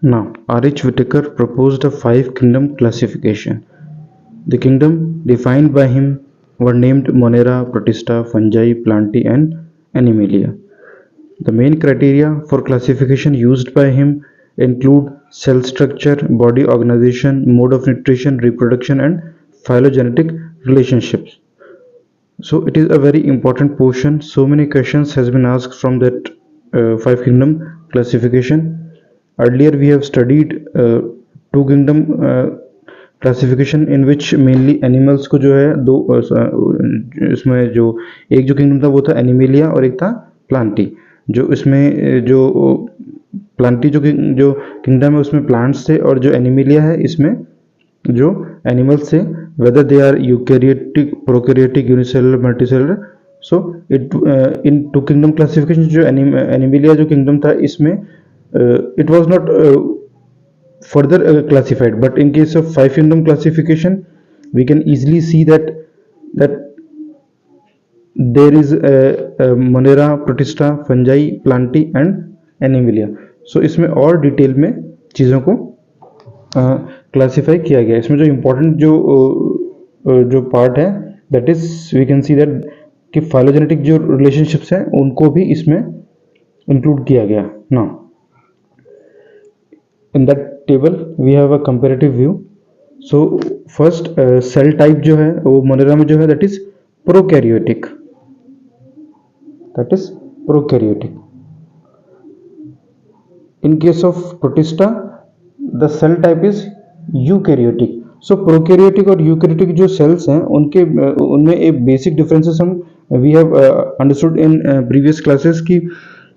Now, R.H. Whitaker proposed a five-kingdom classification. The kingdom defined by him were named Monera, Protista, Fungi, Plantae, and Animalia. The main criteria for classification used by him include cell structure, body organization, mode of nutrition, reproduction, and phylogenetic relationships. So it is a very important portion. So many questions has been asked from that five kingdom classification. Earlier we have studied two kingdom classification in which mainly animals को जो है दो इसमें जो एक जो kingdom था वो था एनिमेलिया और एक था प्लांटी। जो इसमें जो प्लांटी जो किंगडम है उसमें प्लांट्स थे और जो एनिमेलिया है इसमें जो एनिमल्स थे, whether they are eukaryotic, prokaryotic, unicellular, multicellular. So it in two kingdom classification जो एनिमेलिया जो किंगडम था इसमें it was not further classified, but in case of five kingdom classification we can easily see that there is Monera, Protista, Fungi, Plantae and Animalia. So इसमें और detail में चीज़ों को classify किया गया। इसमें जो इम्पोर्टेंट जो पार्ट है that is we can see that कि फाइलोजेनेटिक जो रिलेशनशिप्स हैं उनको भी इसमें इंक्लूड किया गया। Now in that table we have a comparative view. So first cell type जो है वो मोनेरा में जो है that is prokaryotic, in case of Protista the cell type is eukaryotic. So prokaryotic और यूकैरियोटिक जो सेल्स हैं उनमें एक बेसिक डिफरेंसेस हम we have understood in previous classes की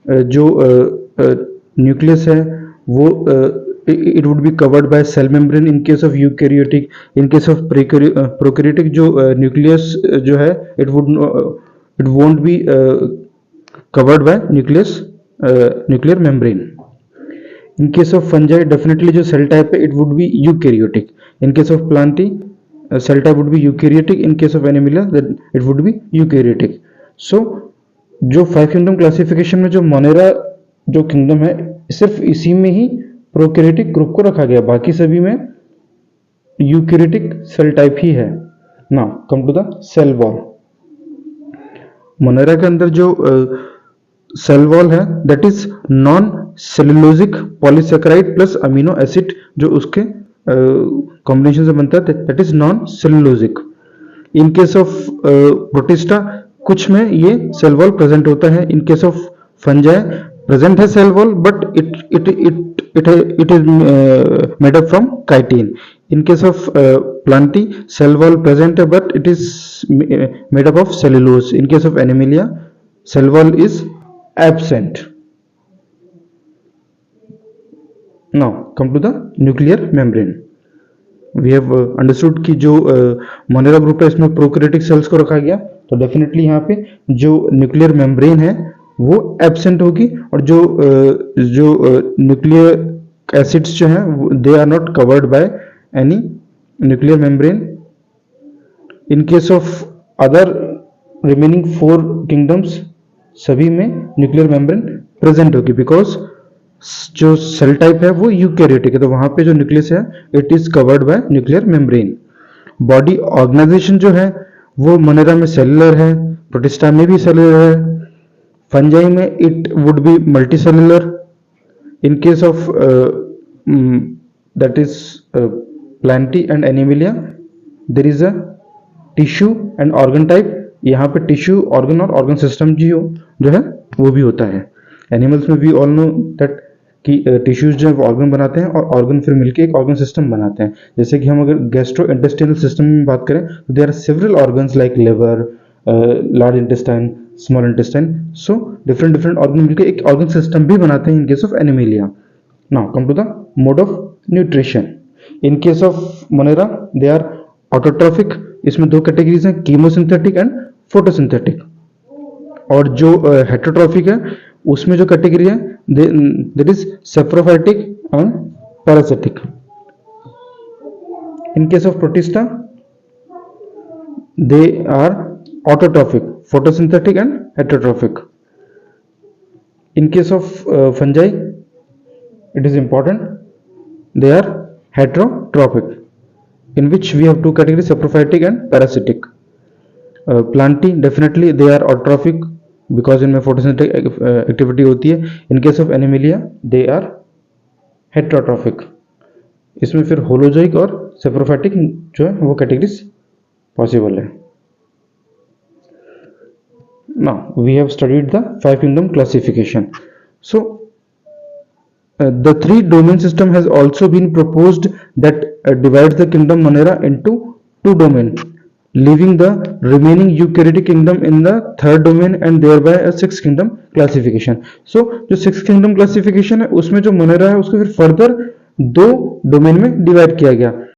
जो न्यूक्लियस है वो it would be covered by cell membrane in case of eukaryotic. In case of prokaryotic जो न्यूक्लियस जो है it won't be covered by nuclear membrane. In case of fungi, definitely जो cell type है it would be eukaryotic. In case of Plantae, cell type would be eukaryotic. In case of Animalia, that it would be eukaryotic. So जो five kingdom classification में जो Monera जो kingdom है सिर्फ इसी में ही prokaryotic group को रखा गया, बाकी सभी में eukaryotic cell type ही है। Now come to the cell wall. Monera के अंदर जो सेल वॉल है that is non cellulosic polysaccharide plus amino acid जो उसके कॉम्बिनेशन से बनता है that is non cellulosic. In case of Protista कुछ में ये सेल वॉल प्रेजेंट होता है। In case of fungi present है cell wall but it is made up from chitin. In case of Plantae cell wall present है but it is made up of cellulose. In case of animalia cell wall is absent. Now come to the nuclear membrane. We have understood कि जो Monera group है इसमें prokaryotic cells को रखा गया, तो definitely यहाँ पे जो न्यूक्लियर मेम्ब्रेन है वो एब्सेंट होगी और जो न्यूक्लियर एसिड्स जो हैं they are not covered by any nuclear membrane. In case of other remaining four kingdoms सभी में न्यूक्लियर मेम्ब्रेन प्रेजेंट होगी बिकॉज जो सेल टाइप है वो यूकैरियोटिक है, तो वहां पे जो न्यूक्लियस है it is covered by nuclear membrane. Body organisation जो है वो मोनेरा में सेलुलर है, प्रोटिस्टा में भी सेलुलर है, फंजाई में it would be multicellular. In case of that is Plantae and Animalia there is a tissue and organ type. यहाँ पे टिश्यू ऑर्गन और ऑर्गन सिस्टम जो है वो भी होता है। एनिमल्स में वी ऑल नो दैट कि टिश्यूज जो है वो ऑर्गन बनाते हैं और ऑर्गन फिर मिलके एक ऑर्गन सिस्टम बनाते हैं। जैसे कि हम अगर गैस्ट्रो इंटेस्टिनल सिस्टम में बात करें तो there are several organs like liver, large intestine, small intestine. So different organ मिलकर एक ऑर्गन सिस्टम भी बनाते हैं in case of Animalia. Now come to the mode of nutrition. In case of Monera they are autotrophic. इसमें दो categories हैं, chemosynthetic and photosynthetic. और जो हेटेरोट्रॉफिक है उसमें जो कैटेगरी है that is saprophytic and parasitic. In case of Protista they are autotrophic, photosynthetic and heterotrophic. In case of Fungi it is important they are heterotrophic, in which we have two categories, saprophytic and parasitic. Plantae, definitely they are autotrophic because इनमें photosynthetic activity होती है. In case of Animalia they are heterotrophic. इसमें फिर holozoic और saprophytic जो है वो categories possible है. Now we have studied the five kingdom classification. So the three domain system has also been proposed that divides the kingdom Monera into two domains, leaving the remaining eukaryotic kingdom in the third domain and thereby a sixth kingdom classification. So जो sixth kingdom classification है उसमें जो Monera है उसको फिर further दो domain में divide किया गया.